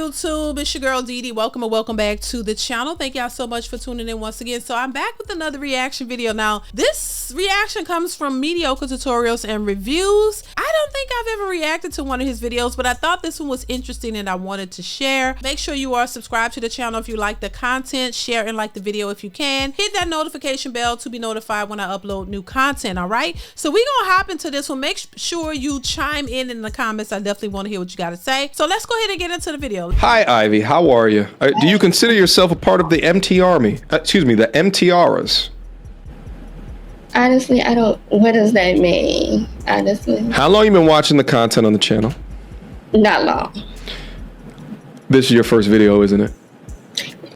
YouTube? It's your girl DeeDee. Welcome and welcome back to the channel. Thank y'all so much for tuning in once again. So I'm back with another reaction video. Now, this reaction comes from Mediocre tutorials and reviews. I don't think I've ever reacted to one of his videos, but I thought this one was interesting and I wanted to share. Make sure you are subscribed to the channel if you like the content. Share and like the video if you can. Hit that notification bell to be notified when I upload new content, all right? So we're gonna hop into this one. Make sure you chime in the comments. I definitely want to hear what you got to say. So let's go ahead and get into the video. Hi, Ivy. How are you? Do you consider yourself a part of the MT Army? Excuse me, the MTRs? Honestly, I don't. What does that mean? Honestly. How long you been watching the content on the channel? Not long. This is your first video, isn't it?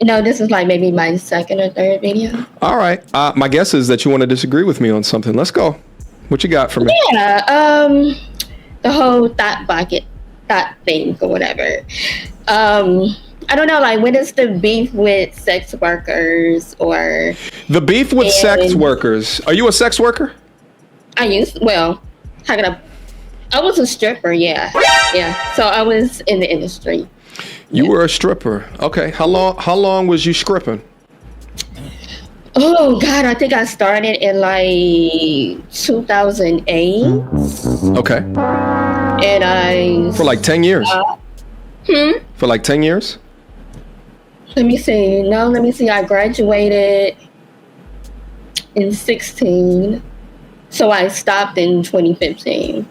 No, this is like maybe my second or third video. All right. My guess is that you want to disagree with me on something. Let's go. What you got for me? Yeah. The whole thought thing or whatever. I don't know, like, what is the beef with sex workers or the beef with sex workers? Are you a sex worker? I was a stripper, yeah. So I was in the industry. You were a stripper. Okay. How long was you stripping? Oh God, I think I started in like 2008. Okay. And for like 10 years. For like 10 years? Let me see. I graduated in 16. So I stopped in 2015.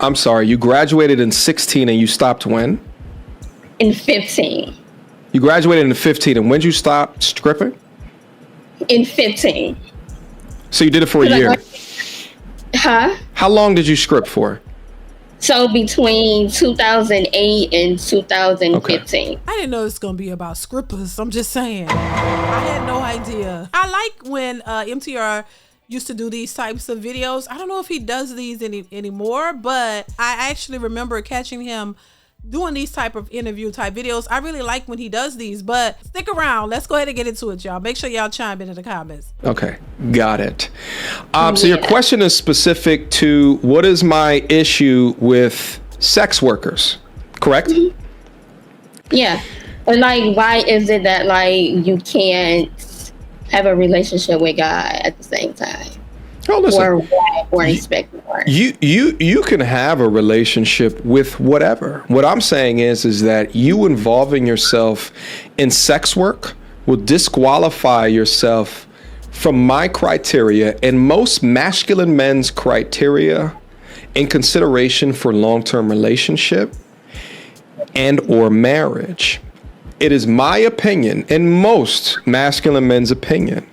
I'm sorry, you graduated in 16 and you stopped when? In 15. You graduated in 15 and when did you stop stripping? In 15. So you did it for a year? How long did you strip for? So between 2008 and 2015. Okay. I didn't know it's gonna be about strippers. I'm just saying. I had no idea. I like when MTR used to do these types of videos. I don't know if he does these anymore, but I actually remember catching him doing these type of interview type videos. I really like when he does these, but stick around. Let's go ahead and get into it, y'all. Make sure y'all chime in the comments. Okay, got it. So your question is specific to what is my issue with sex workers, correct? Yeah, and like, why is it that like you can't have a relationship with God at the same time? Oh, listen, or expect more. You can have a relationship with whatever. What I'm saying is that you involving yourself in sex work will disqualify yourself from my criteria and most masculine men's criteria in consideration for long-term relationship and or marriage. It is my opinion and most masculine men's opinion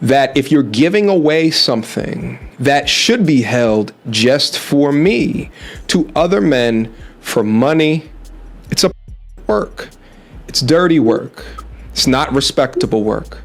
that if you're giving away something that should be held just for me to other men for money, it's a work. It's dirty work. It's not respectable work.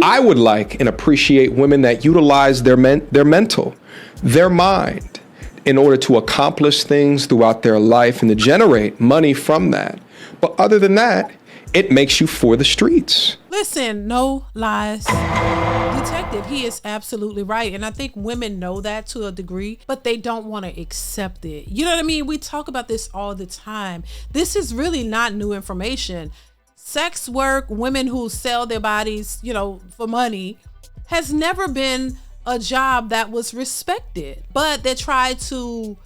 I would like and appreciate women that utilize their mental, their mind in order to accomplish things throughout their life and to generate money from that. But other than that, it makes you for the streets. Listen, no lies detected. He is absolutely right. And I think women know that to a degree, but they don't want to accept it. You know what I mean? We talk about this all the time. This is really not new information. Sex work, women who sell their bodies, you know, for money, has never been a job that was respected. But they try to,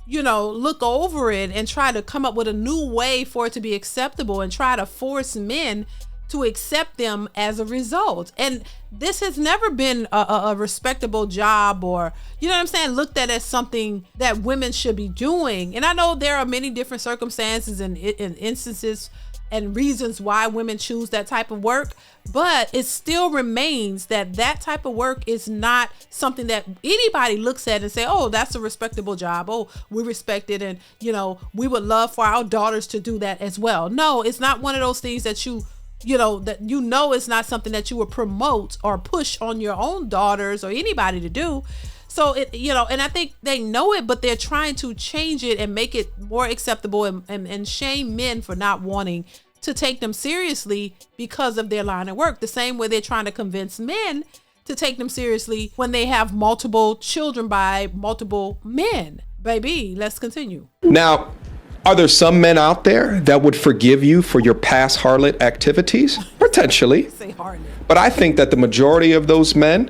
you know, look over it and try to come up with a new way for it to be acceptable and try to force men to accept them as a result. And this has never been a respectable job, or, you know what I'm saying, looked at as something that women should be doing. And I know there are many different circumstances and instances and reasons why women choose that type of work, but it still remains that that type of work is not something that anybody looks at and say, oh, that's a respectable job. Oh, we respect it. And, you know, we would love for our daughters to do that as well. No, it's not one of those things that it's not something that you would promote or push on your own daughters or anybody to do. So it, you know, and I think they know it, but they're trying to change it and make it more acceptable and shame men for not wanting to take them seriously because of their line of work. The same way they're trying to convince men to take them seriously when they have multiple children by multiple men. Baby, let's continue. Now, Are there some men out there that would forgive you for your past harlot activities? Potentially. Say harlot. But I think that the majority of those men,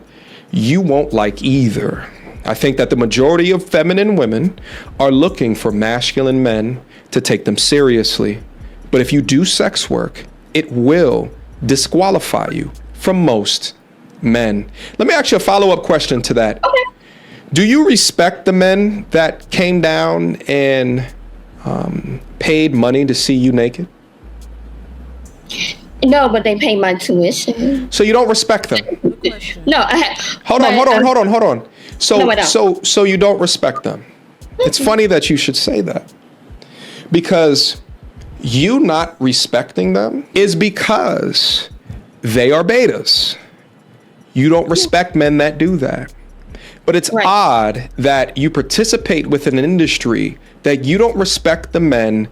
you won't like either. I think that the majority of feminine women are looking for masculine men to take them seriously. But if you do sex work, it will disqualify you from most men. Let me ask you a follow-up question to that. Okay. Do you respect the men that came down and paid money to see you naked? No, but they pay my tuition. So you don't respect them? No, Hold on. So you don't respect them. It's funny that you should say that, because you not respecting them is because they are betas. You don't respect men that do that. But it's odd that you participate with an industry that you don't respect the men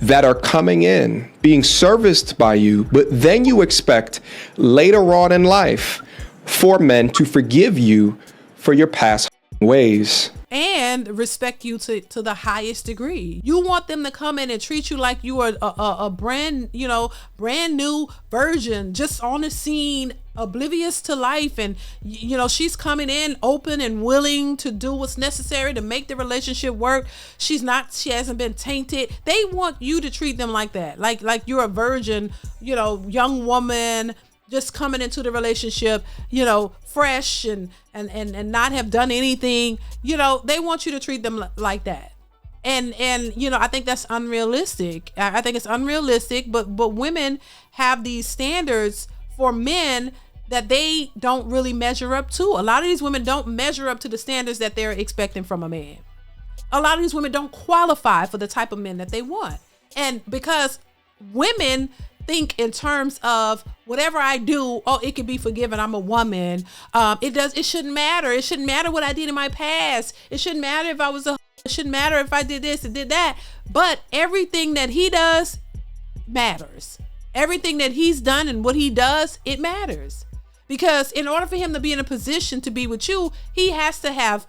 that are coming in, being serviced by you, but then you expect later on in life for men to forgive you for your past ways. And respect you to the highest degree. You want them to come in and treat you like you are a brand new virgin, just on the scene, oblivious to life. And, she's coming in open and willing to do what's necessary to make the relationship work. She hasn't been tainted. They want you to treat them like that. Like you're a virgin, young woman, just coming into the relationship, fresh and not have done anything. They want you to treat them like that. And I think that's unrealistic. I think it's unrealistic, but women have these standards for men that they don't really measure up to. A lot of these women don't measure up to the standards that they're expecting from a man. A lot of these women don't qualify for the type of men that they want. And because women think in terms of whatever I do, it can be forgiven. I'm a woman. It shouldn't matter. It shouldn't matter what I did in my past. It shouldn't matter if I was it shouldn't matter if I did this and did that. But everything that he does matters. Everything that he's done and what he does, it matters. Because in order for him to be in a position to be with you, he has to have,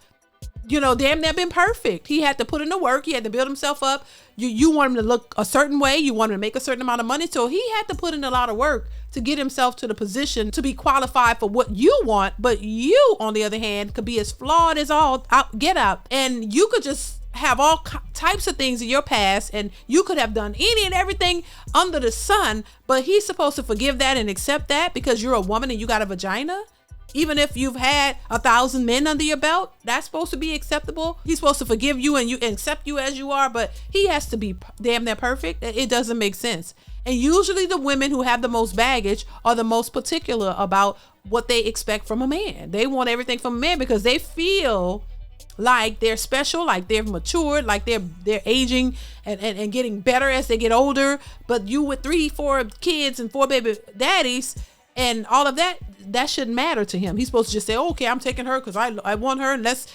damn near been perfect. He had to put in the work. He had to build himself up. You want him to look a certain way. You want him to make a certain amount of money. So he had to put in a lot of work to get himself to the position to be qualified for what you want. But you, on the other hand, could be as flawed as all get out. And you could just have all types of things in your past, and you could have done any and everything under the sun. But he's supposed to forgive that and accept that because you're a woman and you got a vagina. Even if you've had 1,000 men under your belt, that's supposed to be acceptable. He's supposed to forgive you and accept you as you are, but he has to be damn near perfect. It doesn't make sense. And usually the women who have the most baggage are the most particular about what they expect from a man. They want everything from a man because they feel like they're special, like they're matured, like they're aging and getting better as they get older. But you with 3-4 kids and 4 baby daddies and all of that shouldn't matter to him. He's supposed to just say, okay, I'm taking her because I want her, and let's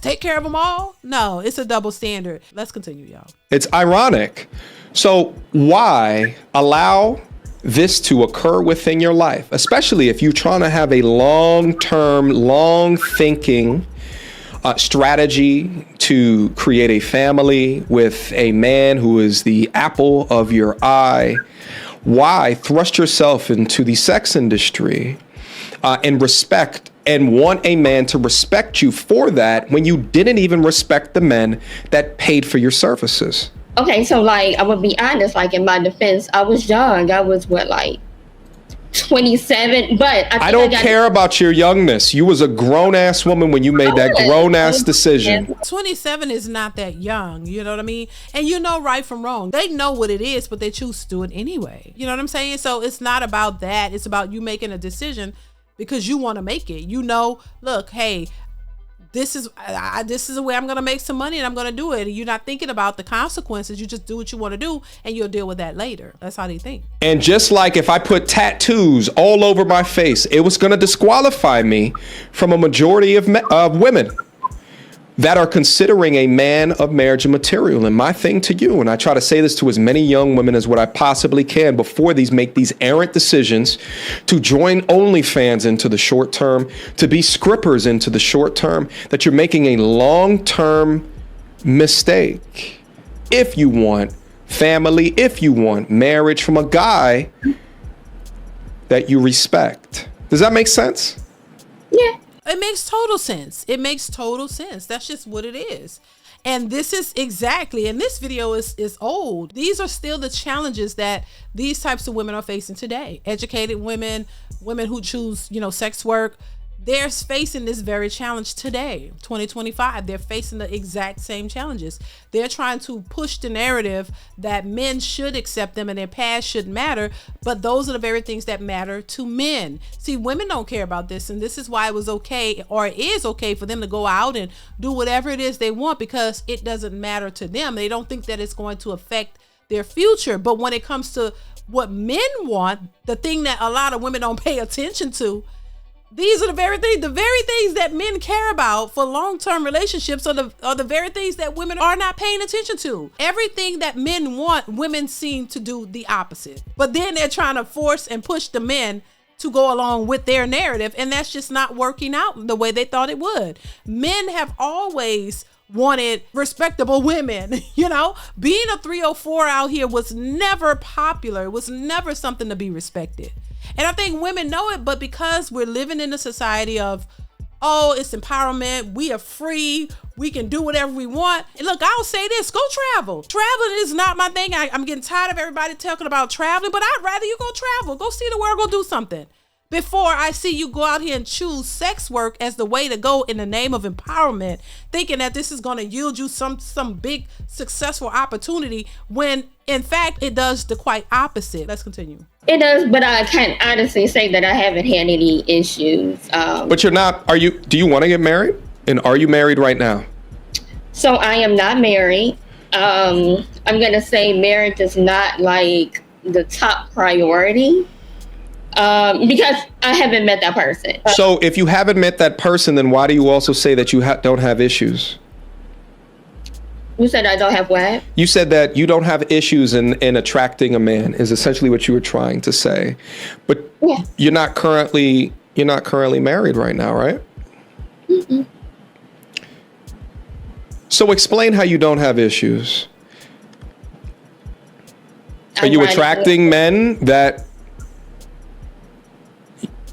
take care of them all. No, it's a double standard. Let's continue, y'all. It's ironic. So why allow this to occur within your life, especially if you're trying to have a long-term, long-thinking strategy to create a family with a man who is the apple of your eye? Why thrust yourself into the sex industry and respect and want a man to respect you for that when you didn't even respect the men that paid for your services? Okay, so I would be honest, in my defense, I was young. I was 27, but I don't care about your youngness. You was a grown-ass woman when you made that grown-ass decision. 27 is not that young, you know what I mean? And you know right from wrong. They know what it is, but they choose to do it anyway. You know what I'm saying? So it's not about that. It's about you making a decision because you want to make it. Look, hey, this is the way I'm going to make some money and I'm going to do it. And you're not thinking about the consequences. You just do what you want to do and you'll deal with that later. That's how they think. And just like if I put tattoos all over my face, it was going to disqualify me from a majority of women that are considering a man of marriage and material. And my thing to you, and I try to say this to as many young women as what I possibly can before make these errant decisions to join OnlyFans into the short term, to be scrippers into the short term, that you're making a long-term mistake. if you want family, if you want marriage from a guy that you respect. Does that make sense? Yeah. It makes total sense. It makes total sense. That's just what it is. And this is exactly, and this video is old. These are still the challenges that these types of women are facing today. Educated women, women who choose, sex work, they're facing this very challenge today, 2025. They're facing the exact same challenges. They're trying to push the narrative that men should accept them and their past shouldn't matter, but those are the very things that matter to men. See, women don't care about this, and this is why it was okay, or it is okay, for them to go out and do whatever it is they want, because it doesn't matter to them. They don't think that it's going to affect their future. But when it comes to what men want, the thing that a lot of women don't pay attention to, these are the very things that men care about for long-term relationships are the very things that women are not paying attention to. Everything that men want, women seem to do the opposite. But then they're trying to force and push the men to go along with their narrative, and that's just not working out the way they thought it would. Men have always wanted respectable women. Being a 304 out here was never popular. It was never something to be respected. And I think women know it, but because we're living in a society of, it's empowerment, we are free, we can do whatever we want. And look, I'll say this, go travel. Traveling is not my thing. I'm getting tired of everybody talking about traveling, but I'd rather you go travel. Go see the world, go do something. Before I see you go out here and choose sex work as the way to go in the name of empowerment, thinking that this is going to yield you some big successful opportunity, when in fact it does the quite opposite. Let's continue. It does, but I can't honestly say that I haven't had any issues. But you're not, do you want to get married? And are you married right now? So I am not married. I'm going to say marriage is not like the top priority. Because I haven't met that person. So if you haven't met that person, then why do you also say that you don't have issues? You said I don't have what? You said that you don't have issues in attracting a man, is essentially what you were trying to say. But yeah. You're not currently married right now, right? Mm-mm. So explain how you don't have issues. Are you attracting men that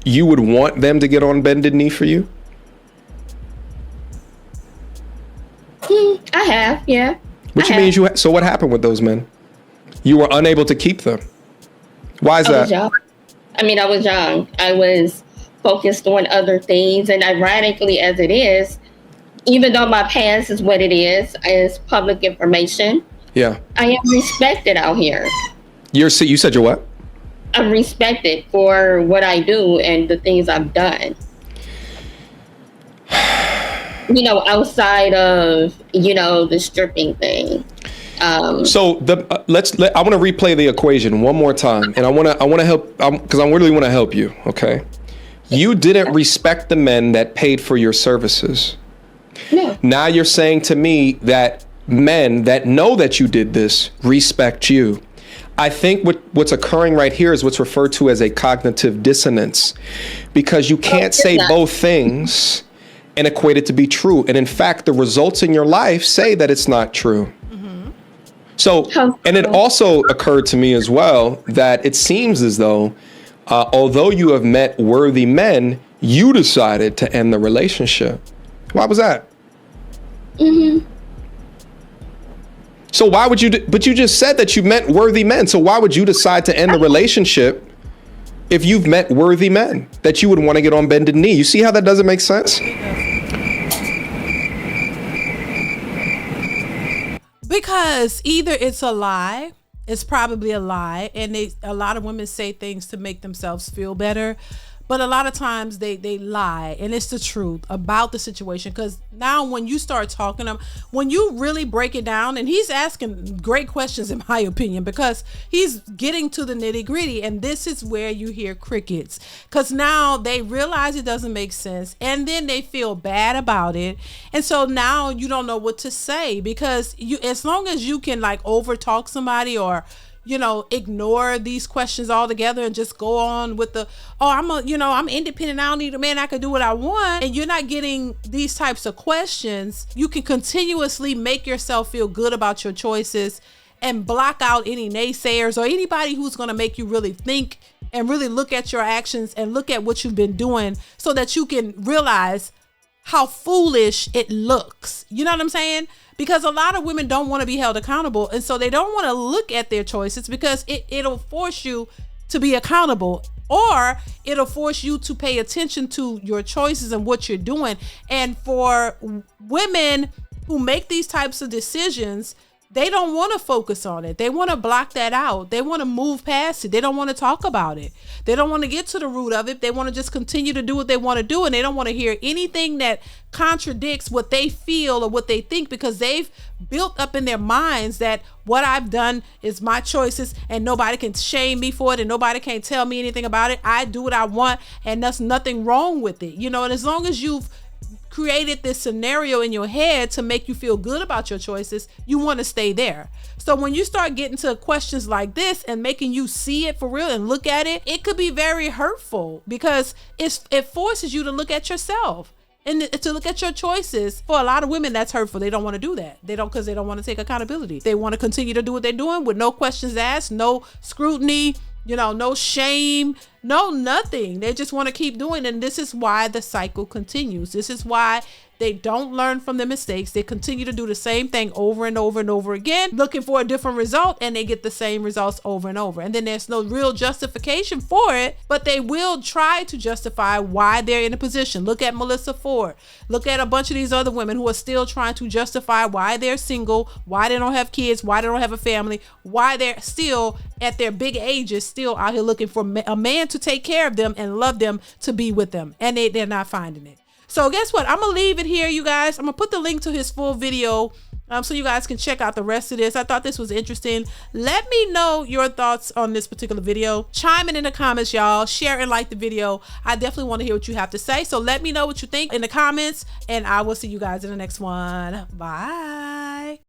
you would want them to get on bended knee for you? I have, yeah. Which means so what happened with those men? You were unable to keep them. Why is that? I was young. I was focused on other things, and ironically as it is, even though my past is what it is public information. Yeah. I am respected out here. You said you're what? I'm respected for what I do and the things I've done. Outside of, the stripping thing. So I want to replay the equation one more time, and I want to help, because I really want to help you. Okay. You didn't respect the men that paid for your services. No. Now you're saying to me that men that know that you did this respect you. I think what's occurring right here is what's referred to as a cognitive dissonance, because you can't say both things and equate it to be true. And in fact, the results in your life say that it's not true. Mm-hmm. So, and it also occurred to me as well that it seems as though, although you have met worthy men, you decided to end the relationship. Why was that? Mm-hmm. So why would you, but you just said that you met worthy men. So why would you decide to end the relationship if you've met worthy men that you would want to get on bended knee? You see how that doesn't make sense? Because either it's a lie, it's probably a lie, and a lot of women say things to make themselves feel better. But a lot of times they lie, and it's the truth about the situation. Because now when you start talking to him, when you really break it down, and he's asking great questions in my opinion, because he's getting to the nitty gritty, and this is where you hear crickets. Because now they realize it doesn't make sense, and then they feel bad about it. And so now you don't know what to say, because as long as you can like over talk somebody or ignore these questions altogether and just go on with I'm independent, I don't need a man, I can do what I want, and you're not getting these types of questions, you can continuously make yourself feel good about your choices and block out any naysayers or anybody who's going to make you really think and really look at your actions and look at what you've been doing, so that you can realize how foolish it looks. You know what I'm saying? Because a lot of women don't want to be held accountable, and so they don't want to look at their choices, because it'll force you to be accountable, or it'll force you to pay attention to your choices and what you're doing. And for women who make these types of decisions, they don't want to focus on it. They want to block that out. They want to move past it. They don't want to talk about it. They don't want to get to the root of it. They want to just continue to do what they want to do. And they don't want to hear anything that contradicts what they feel or what they think, because they've built up in their minds that what I've done is my choices and nobody can shame me for it and nobody can tell me anything about it. I do what I want and there's nothing wrong with it. And as long as you've created this scenario in your head to make you feel good about your choices, you want to stay there. So when you start getting to questions like this and making you see it for real and look at it, it could be very hurtful, because it forces you to look at yourself and to look at your choices. For a lot of women, that's hurtful. They don't want to do that. They don't, because they don't want to take accountability. They want to continue to do what they're doing with no questions asked, no scrutiny, no shame, no nothing. They just want to keep doing it. And this is why the cycle continues. This is why they don't learn from their mistakes. They continue to do the same thing over and over and over again, looking for a different result, and they get the same results over and over. And then there's no real justification for it, but they will try to justify why they're in a position. Look at Melissa Ford. Look at a bunch of these other women who are still trying to justify why they're single, why they don't have kids, why they don't have a family, why they're still at their big ages still out here looking for a man to take care of them and love them, to be with them, and they're not finding it. So guess what? I'm going to leave it here, you guys. I'm going to put the link to his full video so you guys can check out the rest of this. I thought this was interesting. Let me know your thoughts on this particular video. Chime in the comments, y'all. Share and like the video. I definitely want to hear what you have to say. So let me know what you think in the comments, and I will see you guys in the next one. Bye.